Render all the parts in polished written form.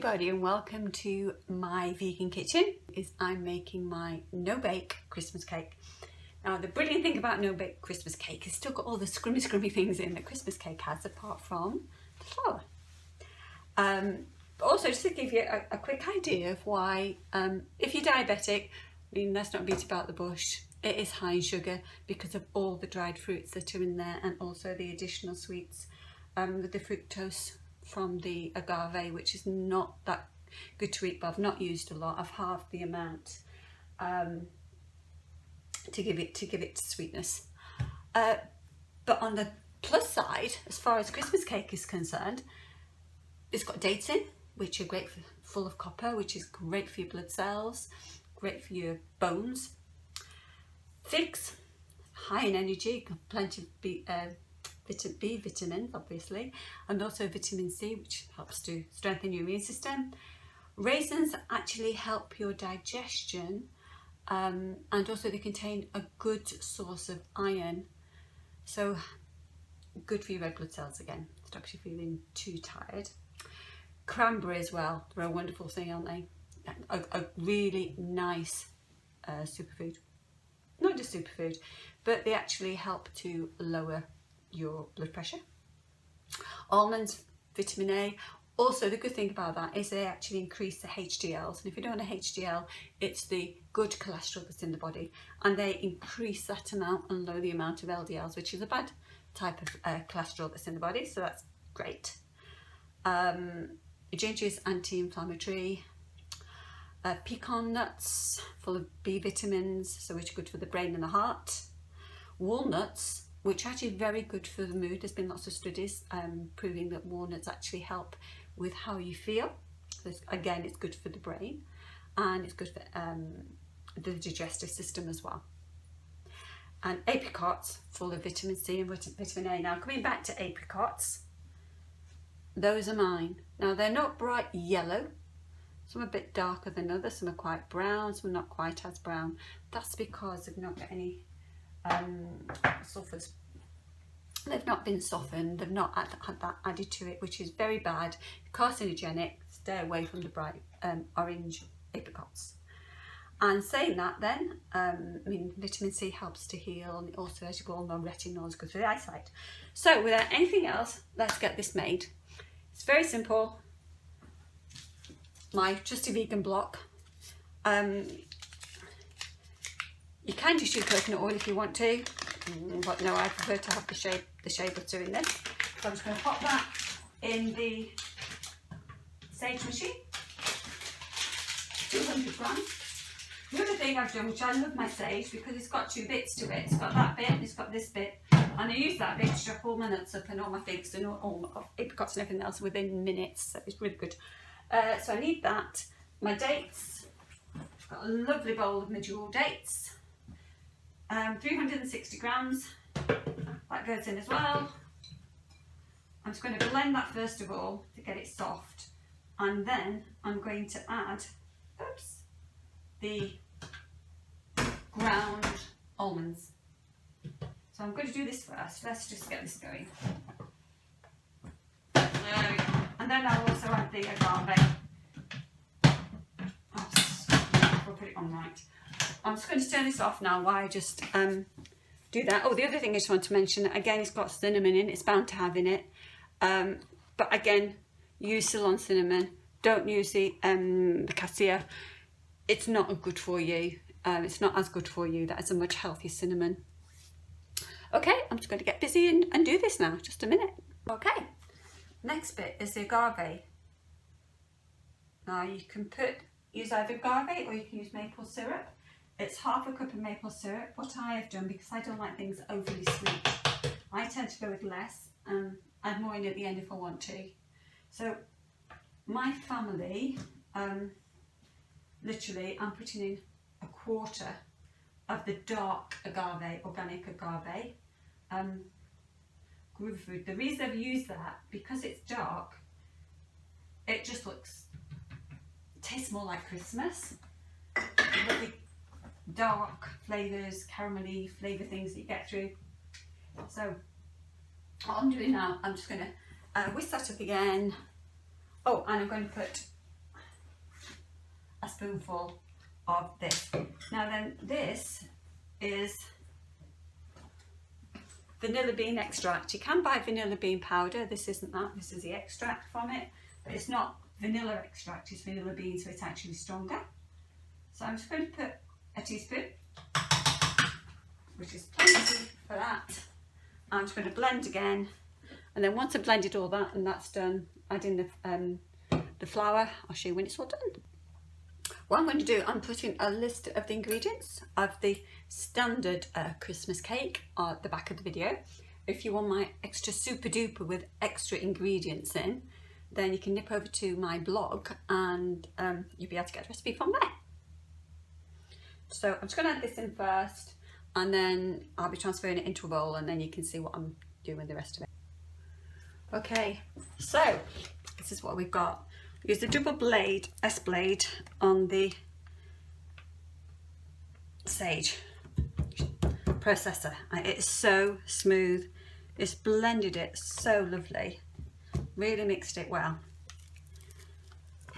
everybody and welcome to my vegan kitchen. I'm making my no-bake Christmas cake. Now the brilliant thing about no-bake Christmas cake is it's still got all the scrummy things in that Christmas cake has apart from the flour. But also just to give you a quick idea of why, if you're diabetic, I mean let's not beat about the bush, it is high in sugar because of all the dried fruits that are in there and also the additional sweets with the fructose from the agave, which is not that good to eat, but I've not used a lot. I've halved the amount to give it sweetness. But on the plus side, as far as Christmas cake is concerned, it's got dates in, which are great for, full of copper, which is great for your blood cells, great for your bones. Figs, high in energy, plenty of B vitamins, obviously, and also vitamin C, which helps to strengthen your immune system. Raisins actually help your digestion, and also they contain a good source of iron, so good for your red blood cells again. Stops you feeling too tired. Cranberry as well, they're a wonderful thing, aren't they? A really nice superfood. Not just superfood, but they actually help to lower your blood pressure. Almonds, vitamin A. Also, the good thing about that is they actually increase the HDLs, and if you don't know HDL, it's the good cholesterol that's in the body, and they increase that amount and lower the amount of LDLs, which is a bad type of cholesterol that's in the body, so that's great. Ginger is anti-inflammatory. Pecan nuts, full of B vitamins, so which are good for the brain and the heart. Walnuts, which are actually very good for the mood. There's been lots of studies proving that walnuts actually help with how you feel. So again, it's good for the brain and it's good for the digestive system as well. And apricots, full of vitamin C and vitamin A. Now coming back to apricots, those are mine. Now they're not bright yellow. Some are a bit darker than others, some are quite brown, some are not quite as brown. That's because they've not got any sulfurs. They've not been softened, they've not had that added to it, which is very bad, carcinogenic. Stay away from the bright orange apricots. And saying that then, I mean vitamin C helps to heal, and also, as you all know, retinol is good for the eyesight. So without anything else, let's get this made. It's very simple. My trusty vegan block. You can just use coconut oil if you want to, but no, I prefer to have the shea butter in this. So I'm just going to pop that in the sage machine, 200 grams. The other thing I've done, which I love my sage because it's got two bits to it. It's got that bit and it's got this bit, and I use that bit to chop all my nuts up and all my figs and all my apricots and everything else within minutes. So it's really good. So I need that. My dates. I've got a lovely bowl of medjool dates. 360 grams. That goes in as well. I'm just going to blend that first of all to get it soft, and then I'm going to add, the ground almonds. So I'm going to do this first. Let's just get this going. There we go. And then I'll also add the agave. I'll put it on right. I'm just going to turn this off now while I just do that. Oh, the other thing I just want to mention, again, it's got cinnamon in it. It's bound to have in it. But again, use Ceylon cinnamon. Don't use the cassia. It's not good for you. It's not as good for you. That is a much healthier cinnamon. Okay, I'm just going to get busy and do this now. Just a minute. Okay. Next bit is the agave. Now you can use either agave or you can use maple syrup. It's half a cup of maple syrup. What I have done, because I don't like things overly sweet, I tend to go with less and add more in at the end if I want to. So my family, literally I'm putting in a quarter of the dark agave, organic agave. Fruit. The reason I've used that, because it's dark, it just tastes more like Christmas. Really dark flavours, caramelly flavour things that you get through. So what I'm doing now, I'm just going to whisk that up again. Oh, and I'm going to put a spoonful of this. Now then, this is vanilla bean extract. You can buy vanilla bean powder. This isn't that, this is the extract from it, but it's not vanilla extract, it's vanilla bean, so it's actually stronger. So I'm just going to put a teaspoon, which is plenty for that. I'm just going to blend again, and then once I've blended all that and that's done, add in the flour. I'll show you when it's all done. What I'm going to do, I'm putting a list of the ingredients of the standard Christmas cake at the back of the video. If you want my extra super duper with extra ingredients in, then you can nip over to my blog and you'll be able to get the recipe from there. So I'm just going to add this in first, and then I'll be transferring it into a bowl, and then you can see what I'm doing with the rest of it. Okay, so this is what we've got. Use the double blade S blade on the Sage processor. It's so smooth. It's blended it so lovely. Really mixed it well,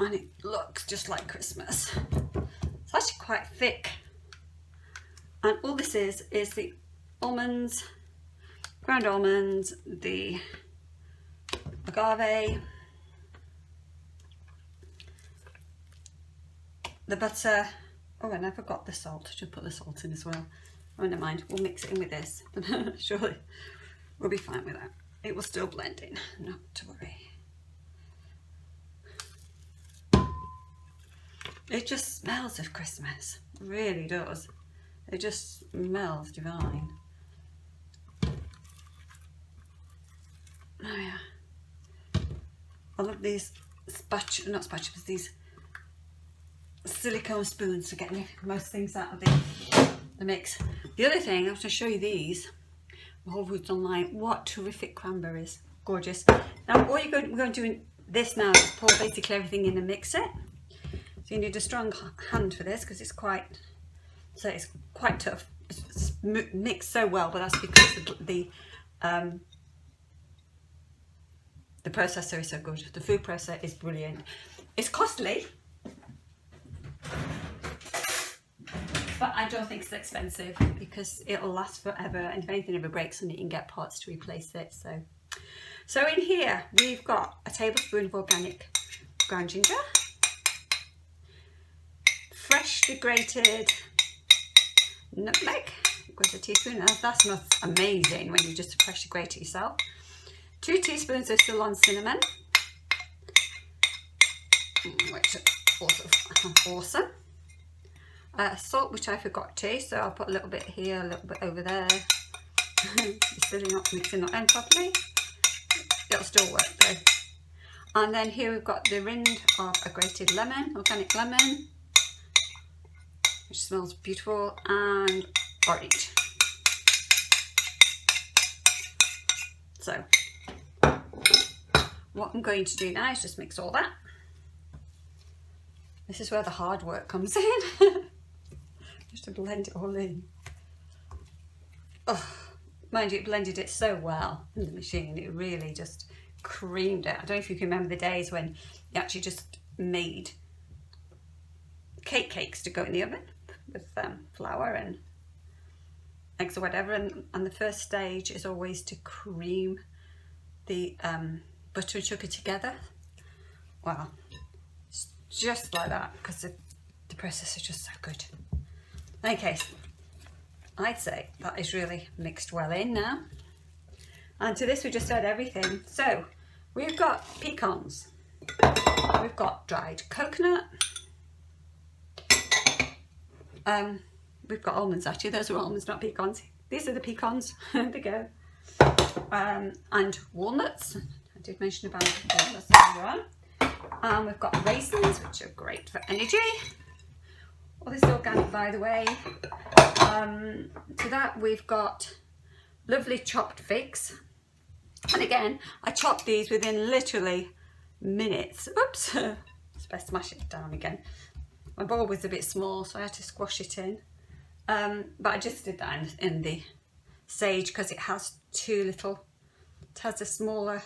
and it looks just like Christmas. It's actually quite thick, and all this is the almonds, ground almonds, the agave, the butter. Oh, and I forgot the salt. I should put the salt in as well. Oh, never mind, we'll mix it in with this. Surely we'll be fine with that. It will still blend in, not to worry. It just smells of Christmas, it really does. It just smells divine. Oh yeah. I love these not spatulas, these silicone spoons for getting most things out of the mix. The other thing, I have to show you these. Whole Foods online. What terrific cranberries. Gorgeous. Now all we're going to do in this now is pour basically everything in and mix it. So you need a strong hand for this because it's quite tough. It's mixed so well, but that's because the processor is so good. The food processor is brilliant. It's costly, but I don't think it's expensive because it'll last forever, and if anything ever breaks on it, you can get parts to replace it. So in here we've got a tablespoon of organic ground ginger, freshly grated nutmeg, goes a teaspoon. That smells amazing when you just freshly grate it yourself. 2 teaspoons of Ceylon cinnamon, which is also awesome. Salt, which I forgot to, so I'll put a little bit here, a little bit over there. Still not mixing that in properly. It'll still work though. And then here we've got the rind of a grated lemon, organic lemon, which smells beautiful, and orange. So what I'm going to do now is just mix all that. This is where the hard work comes in. Just to blend it all in. Oh, mind you, it blended it so well in the machine. It really just creamed it. I don't know if you can remember the days when you actually just made cakes to go in the oven with flour and eggs or whatever, and the first stage is always to cream the butter and sugar together. Well, it's just like that because the process is just so good. Okay, so I'd say that is really mixed well in now, and to this we just add everything. So we've got pecans, we've got dried coconut, we've got almonds. Actually, those are almonds, not pecans. These are the pecans. There we go. And walnuts. I did mention about walnuts earlier on. And we've got raisins, which are great for energy. All this is organic, by the way. To that we've got lovely chopped figs. And again, I chopped these within literally minutes. Oops, it's best to smash it down again. My bowl was a bit small, so I had to squash it in. But I just did that in the Sage because it has it has a smaller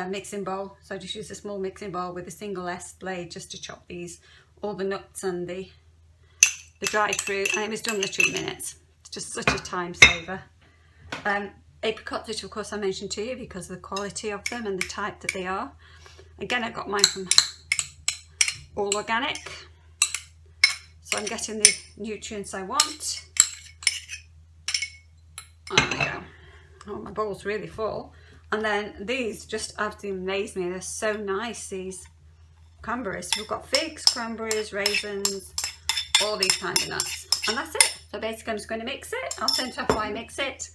mixing bowl. So I just used a small mixing bowl with a single S blade just to chop these all the nuts and the dried fruit, and it was done in 3 minutes. It's just such a time saver. Apricots, which of course I mentioned to you because of the quality of them and the type that they are. Again, I got mine from All Organic, so I'm getting the nutrients I want. There we go. Oh, my bowl's really full. And then these just absolutely amaze me. They're so nice, these cranberries. We've got figs, cranberries, raisins, all these kinds of nuts. And that's it. So basically I'm just going to mix it. I'll send off why I mix it.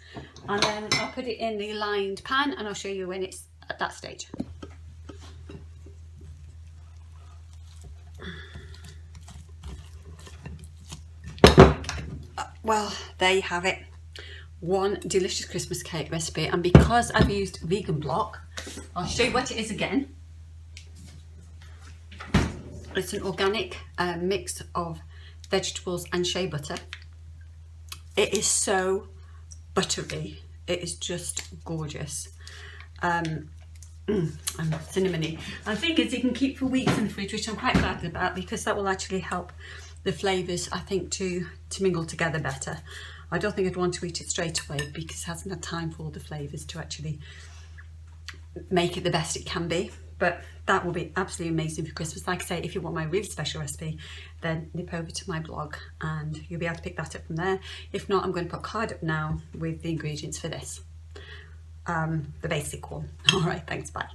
And then I'll put it in the lined pan and I'll show you when it's at that stage. Well, there you have it. One delicious Christmas cake recipe, and because I've used vegan block, I'll show you what it is again. It's an organic mix of vegetables and shea butter. It is so buttery, it is just gorgeous. And cinnamony. And the thing is, you can keep for weeks in the fridge, which I'm quite glad about, because that will actually help the flavours, I think, to mingle together better. I don't think I'd want to eat it straight away because it hasn't had time for all the flavours to actually make it the best it can be. But that will be absolutely amazing for Christmas. Like I say, if you want my really special recipe, then nip over to my blog and you'll be able to pick that up from there. If not, I'm going to put a card up now with the ingredients for this. The basic one. All right, thanks, bye.